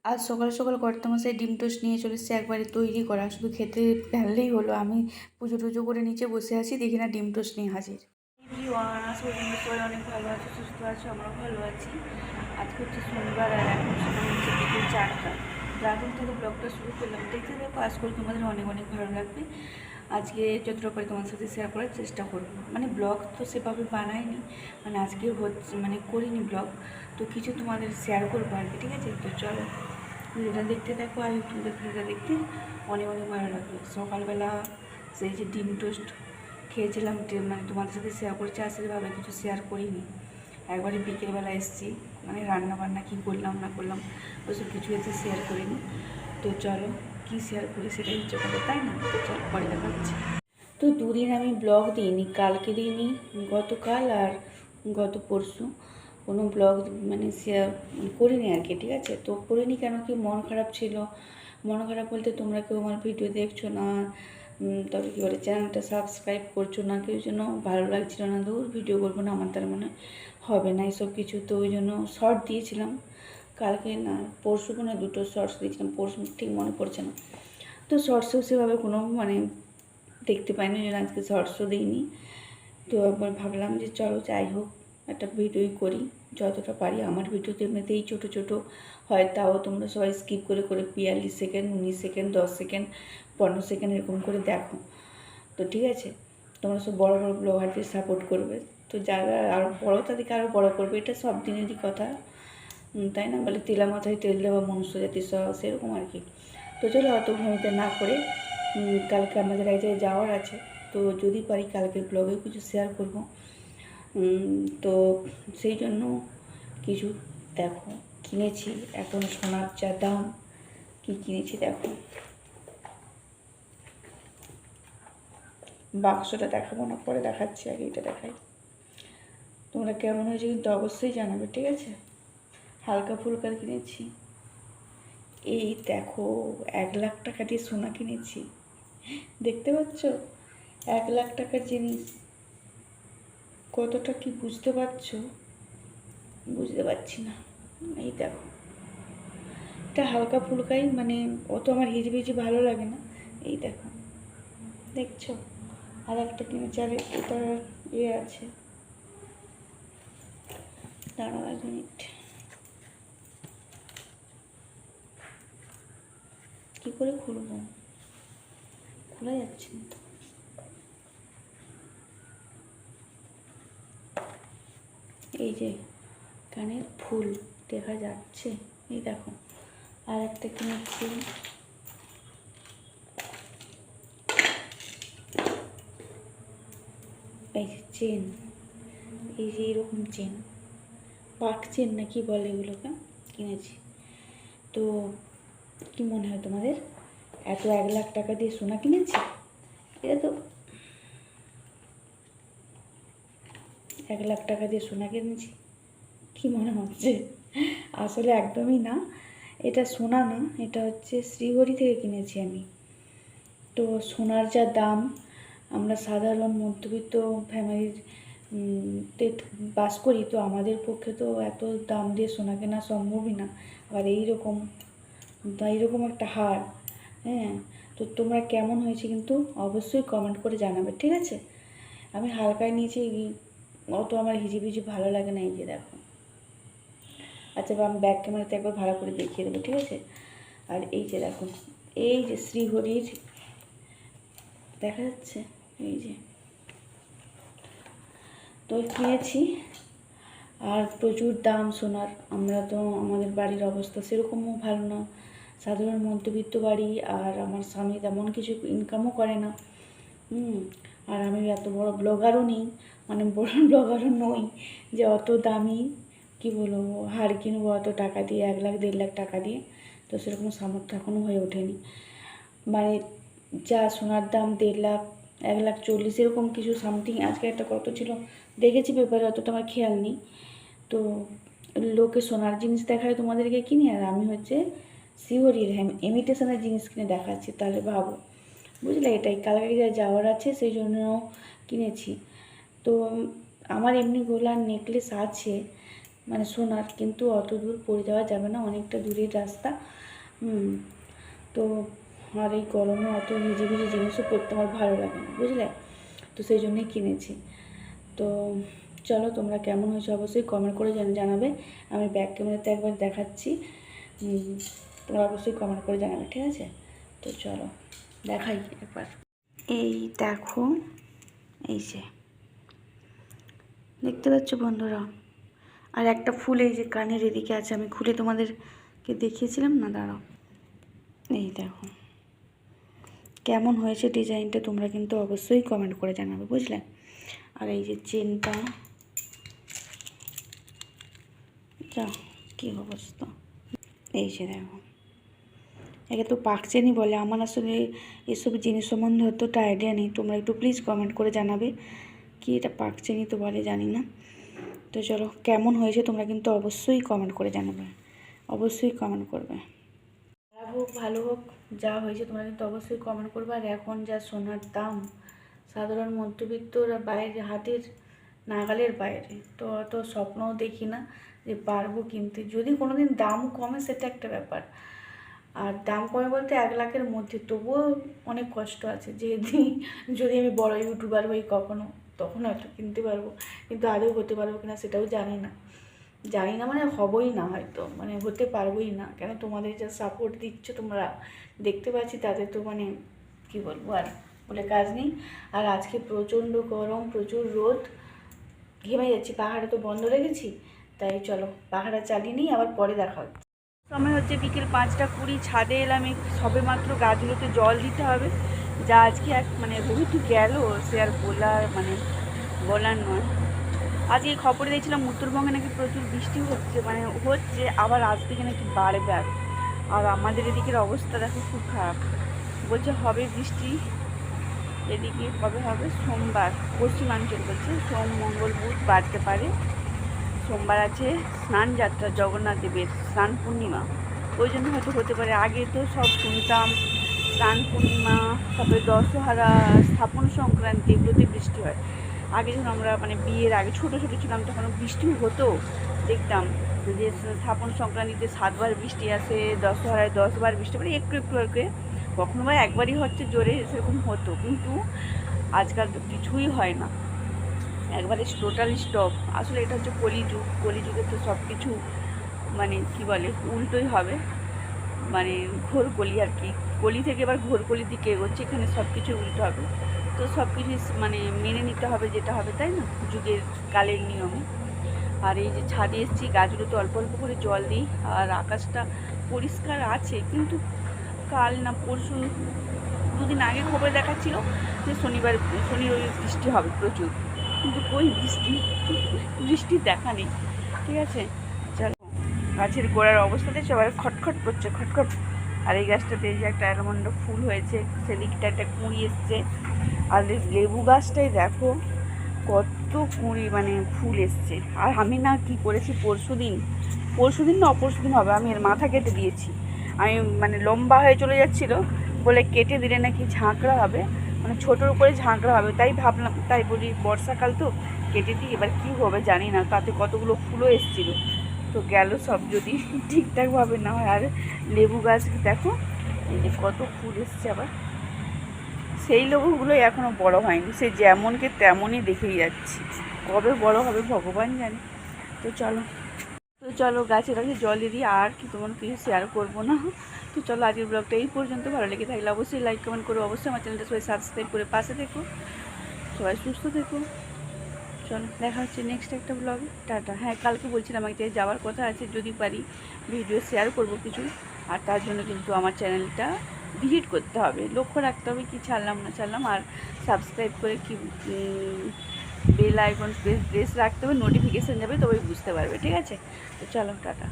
আজ সকাল সকাল কর্তামশাই ডিম টোস্ট নিয়ে চলে এসেছে, একবারে তৈরি করা, শুধু খেতে ঢাললেই হলো। আমি পুজো টুজো করে নিচে বসে আছি, দেখি না ডিম টোস্ট নিয়ে হাজির। সবাই অনেক ভালো আছে, সুস্থ আছে, আমরাও ভালো আছি। আজকে হচ্ছে শনিবার আর এখন সকাল হচ্ছে বিকেল 4টা। রাতের থেকে ব্লগটা শুরু করলাম, দেখতে দেখো, আজ করে তোমাদের অনেক অনেক ভালো লাগবে। আজকে যতটা করে তোমার সাথে শেয়ার করার চেষ্টা করবো, মানে ব্লগ তো সেভাবে বানাইনি, মানে আজকে হচ্ছে মানে করিনি ব্লগ, তো কিছু তোমাদের শেয়ার করবো আর কি, ঠিক আছে? তো চলো ভিডিওটা দেখতে থাকো, আর তোমাদের ভিডিওটা দেখতে অনেক অনেক ভালো লাগবে। সকালবেলা সেই যে ডিম টোস্ট খেয়েছিলাম, মানে তোমাদের সাথে শেয়ার করছি, আসলে ভাবে কিছু শেয়ার করিনি। একবারে বিকেলবেলা এসেছি, মানে রান্না বান্না কী করলাম না করলাম ওসব কিছু এসে শেয়ার করিনি। তো চলো কী শেয়ার করি সেটাই হচ্ছে কথা, তাই না? তো চলো পরে দেখা হচ্ছে। তো দুদিন আমি ব্লগ দিইনি, কালকে দিইনি, গতকাল আর গত পরশু কোনো ব্লগ মানে শেয়ার করিনি আর কি, ঠিক আছে? তো করিনি কেন কি, মন খারাপ ছিল। মন খারাপ বলতে তোমরা কেউ আমার ভিডিও দেখছো না, তবে কী বলে চ্যানেলটা সাবস্ক্রাইব করছো না, কেউ জন্য ভালো লাগছিল না, দূর ভিডিও করবো না, আমার তার মানে হবে না এসব কিছু। তো ওই জন্য শর্ট দিয়েছিলাম কালকে, না পরশু কোনো দুটো শর্টস দিয়েছিলাম, পরশু ঠিক মনে পড়ছে না। তো শর্টসেও সেভাবে কোনো মানে দেখতে পাইনি, জন্য আজকে শর্টসও দিইনি। তো একবার ভাবলাম যে চলো যাই হোক একটা ভিডিওই করি, যতটা পারি। আমার ভিডিওতে এমনিতেই ছোটো ছোটো হয়, তাও তোমরা সবাই স্কিপ করে করে 42 সেকেন্ড, 19 সেকেন্ড, 10 সেকেন্ড, 15 সেকেন্ড এরকম করে দেখো। তো ঠিক আছে, তোমরা সব বড়ো বড়ো ব্লগারদের সাপোর্ট করবে, তো যারা আরও বড়ো তাদেরকে আরও বড়ো করবে, এটা সব দিনেরই কথা, তাই না? বলে তেলা মাথায় তেল দেওয়া মনুষ্য জাতির স্বভাব, সেরকম আর কি। তো চলো অত ভূমিতে না করে, কালকে আমাদের এক জায়গায় যাওয়ার আছে, তো যদি পারি কালকের ব্লগেও কিছু শেয়ার করব। তো সেই জন্য কিছু দেখো কিনেছি, এখন সোনার যা দাম, কী কিনেছি দেখো। বাক্সটা দেখাবো না, পরে দেখাচ্ছি, আগে এটা দেখাই। তোমরা কেমন হয়েছে কিন্তু অবশ্যই জানাবে, ঠিক আছে? হালকা ফুলকা কিনেছি, এই দেখো 1 লাখ টাকা দিয়ে সোনা কিনেছি, দেখতে পাচ্ছ? 1 লাখ টাকার জিনিস কতটা কি বুঝতে পারছো? বুঝতে পারছি না। এই দেখো, এটা হালকা ফুলকাই, মানে অত আমার হিজিবিজি ভালো লাগে না। এই দেখো, দেখছো? আর একটা কিনেছি, আর এটা আছে, দাঁড়াও 1 মিনিট, কী করে খুলবো, খোলা যাচ্ছে না তো। এই যে কানের ফুল দেখা যাচ্ছে, এই দেখো। আর একটা কিনেছি, এই যে চেন, এই যে এরকম চেন, পাক চেন না কি বলে এগুলোকে, কিনেছি। তো কি মনে হয় তোমাদের, এত 1 লাখ টাকা দিয়ে সোনা কিনেছি? এটা তো 1 লাখ টাকা দিয়ে সোনা কিনেছি, কি মনে হচ্ছে? আসলে একদমই না, এটা সোনা না, এটা হচ্ছে শ্রীহরি থেকে কিনেছি আমি। তো সোনার যা দাম, আমরা সাধারণ মধ্যবিত্ত ফ্যামিলির বাস করি, তো আমাদের পক্ষে তো এত দাম দিয়ে সোনা কেনা সম্ভবই না। আর এইরকম একটা হার, হ্যাঁ। তো তোমরা কেমন হয়েছে কিন্তু অবশ্যই কমেন্ট করে জানাবে, ঠিক আছে? আমি হালকায় নিয়েছি, অত আমার হিজিবিজি ভালো লাগে না। এই যে দেখো, আচ্ছা আমি ব্যাক ক্যামেরাতে একবার ভালো করে দেখিয়ে দেবো, ঠিক আছে? আর এই যে দেখো, এই যে শ্রীহরির দেখা যাচ্ছে, এই যে, তো কিনেছি। আর প্রচুর দাম সোনার, আমরা তো আমাদের বাড়ির অবস্থা সেরকমও ভালো না, সাধারণ মধ্যবিত্ত বাড়ি, আর আমার স্বামী তেমন কিছু ইনকামও করে না। আর আমি এত বড় ব্লগারও নেই, মানে বড় ব্লগারও নই যে অত দামি কি বলবো হার কিনবো অত টাকা দিয়ে, 1 লাখ 1.5 লাখ টাকা দিয়ে। তো সেরকম সামর্থ্য এখনও হয়ে ওঠেনি, মানে যা সোনার দাম 1.5 লাখ, 1,40,000 এরকম কিছু সামথিং। আজকে একটা কত ছিল দেখেছি পেপারে, অতটা আমার খেয়াল নেই। তো লোকে সোনার জিনিস দেখায় তোমাদেরকে কিনে, আর আমি হচ্ছে শিওরির ইমিটেশনের জিনিস কিনে দেখাচ্ছি, তাহলে ভাবো, বুঝলে? এটাই কালকে যা যাওয়ার আছে সেই জন্য কিনেছি। তো আমার এমনি গোলার নেকলেস আছে, মানে সোনার, কিন্তু অত দূর পড়ে যাওয়া যাবে না, অনেকটা দূরের রাস্তা। তো আর এই গরমে অত ভিজে ভিজে জিনিসও পরতে আমার ভালো লাগে না, বুঝলে? তো সেই জন্যই কিনেছি। তো চলো, তোমরা কেমন হয়েছে অবশ্যই কমেন্ট করে জানাবে। আমি ব্যাক ক্যামেরাতে একবার দেখাচ্ছি, তোমরা অবশ্যই কমেন্ট করে জানাবে, ঠিক আছে? তো চলো দেখাই একবার। এই দেখো, এই যে দেখতে পাচ্ছ বন্ধুরা, আর একটা ফুল এই যে কানের এদিকে আছে, আমি খুলে তোমাদেরকে দেখিয়েছিলাম না, দাঁড়াও। এই দেখো কেমন হয়েছে ডিজাইনটা, তোমরা কিন্তু অবশ্যই কমেন্ট করে জানাবে, বুঝলে? আর এই যে চেনটা, যা কী অবস্থা, এই যে দেখো, একে তো পাকচেনই বলে। আমার আসলে এসব জিনিস সম্বন্ধে অতটা আইডিয়া নেই, তোমরা একটু প্লিজ কমেন্ট করে জানাবে কি এটা পাকচেনই তো বলে, জানি না। তো চলো, কেমন হয়েছে তোমরা কিন্তু অবশ্যই কমেন্ট করে জানাবে, অবশ্যই কমেন্ট করবে। খারাপ হোক ভালো হোক, যা হয়েছে তোমরা কিন্তু অবশ্যই কমেন্ট করবে। আর এখন যা সোনার দাম, সাধারণ মধ্যবিত্তরা বাইরে, হাতের নাগালের বাইরে, তো অত স্বপ্নও দেখি না যে পারবো কিনতে। যদি কোনো দিন দাম কমে সেটা একটা ব্যাপার, আর দাম কমে বলতে 1 লাখের মধ্যে, তবুও অনেক কষ্ট আছে। যদি আমি বড় ইউটিউবার হই কখনো, তখন হয়তো কিনতে পারবো, কিন্তু আদৌ হতে পারবো কিনা সেটাও জানি না। মানে হবই না, হয়তো মানে হতে পারবোই না। কেন, তোমাদের যা সাপোর্ট দিচ্ছ তোমরা, দেখতে পাচ্ছি, তাতে তো মানে কী বলবো, আর বলে কাজ নেই। আর আজকে প্রচণ্ড গরম, প্রচুর রোদ, ঘেমে যাচ্ছি। পাহাড়ে তো বন্ধ রেখেছি, তাই চলো পাহাড়া চালিয়ে নিই, আবার পরে দেখা হচ্ছে। সময় হচ্ছে বিকেল 5টা 20, ছাদে এলাম। সবে মাত্র গাছগুলোতে জল দিতে হবে, যা আজকে মানে রোহিত গেল, সে আর বলার নয়। আজকে খবরে দেখছিলাম উত্তরবঙ্গে নাকি প্রচুর বৃষ্টি হচ্ছে, আবার আজ থেকে নাকি বাড়বে। আর আমাদের এদিকের অবস্থা দেখো, খুব খারাপ। বলছে হবে বৃষ্টি, এদিকে কবে হবে? সোমবার, পশ্চিমাঞ্চল বলছে সোম মঙ্গল বুধ বাড়তে পারে। সোমবার আছে স্নান যাত্রা, জগন্নাথ দেবের স্নান পূর্ণিমা, ওই জন্য হয়তো হতে পারে। আগে তো সব শুনতাম স্নান পূর্ণিমা, তারপরে দশহারা, স্থাপন সংক্রান্তি, এগুলোতে বৃষ্টি হয়। আগে যখন আমরা বিয়ের আগে ছোটো ছিলাম, তখন বৃষ্টি হতো, দেখতাম যে স্থাপন সংক্রান্তিতে 7 বার বৃষ্টি আসে, দশহারায় 10 বার বৃষ্টি, একটু একটু আর কি, কখনো বা একবারই হচ্ছে জোরে, সেরকম হতো। কিন্তু আজকাল তো কিছুই হয় না, একবারে টোটাল স্টপ। আসলে এটা হচ্ছে কলিযুগে তো সব কিছু কি বলে, উল্টোই হবে, ঘোর কলি আর কি। কলি থেকে এবার ঘোর কলির দিকে এগোচ্ছে, এখানে সব কিছু উল্টো হবে। তো সব কিছু মেনে নিতে হবে, যেটা হবে, তাই না, যুগের কালের নিয়মে। আর এই যে ছাদে এসেছি, গাছগুলোতে অল্প অল্প করে জল দিই। আর আকাশটা পরিষ্কার আছে, কিন্তু কাল না পরশু 2 দিন আগে খবরে দেখাচ্ছিল যে শনি রবি বৃষ্টি হবে প্রচুর, কিন্তু কই বৃষ্টির দেখা নেই, ঠিক আছে? চলো, গাছের গোড়ার অবস্থাতে সবাই খটখট করছে, খটখট। আর এই গাছটাতে যে একটা অ্যালমন্ড ফুল হয়েছে, সেদিকটা একটা কুঁড়ি এসছে। আর লেবু গাছটাই দেখো কত কুঁড়ি, ফুল এসছে। আর আমি না কি করেছি, পরশুদিন না অপরশুদিন হবে, আমি এর মাথা কেটে দিয়েছি। আমি লম্বা হয়ে চলে যাচ্ছিলো বলে কেটে দিলে নাকি ঝাঁকড়া হবে, ছোটোর উপরে ঝাঁকড়া হবে, তাই ভাবলাম, তাই বলি বর্ষাকাল তো কেটে দিই, এবার কী হবে জানি না। তাতে কতগুলো ফুলও এসেছিলো, তো গেল সব যদি ঠিকঠাকভাবে না হয়। আর লেবু গাছ দেখো, এই যে কত ফুল এসছে আবার, সেই লেবুগুলো এখনও বড় হয়নি, সে যেমনকে তেমনই দেখেই যাচ্ছি, কবে বড় হবে ভগবান জানে। তো চলো গাছে জল দিয়ে দিই, আর কি তোমার কিছু শেয়ার করবো না। তো চলো, আজকের ব্লগটা এই পর্যন্ত। ভালো লেগে থাকলে অবশ্যই লাইক কমেন্ট করো, অবশ্যই আমার চ্যানেলটা সবাই সাবস্ক্রাইব করে পাশে থেকো, সবাই সুস্থ থেকো। চলো, দেখা হচ্ছে নেক্সট একটা ব্লগে, টাটা। হ্যাঁ, কালকে বলছিলাম আমাকে যাওয়ার কথা আছে, যদি পারি ভিডিও শেয়ার করব কিছু। আর তার জন্য কিন্তু আমার চ্যানেলটা ভিজিট করতে হবে, লক্ষ্য রাখতে হবে কি ছাড়লাম না ছাড়লাম, আর সাবস্ক্রাইব করে কি বেল আইকন প্রেস রাখতে হবে, নোটিফিকেশান যাবে, তবেই বুঝতে পারবে, ঠিক আছে? তো চলো, টাটা।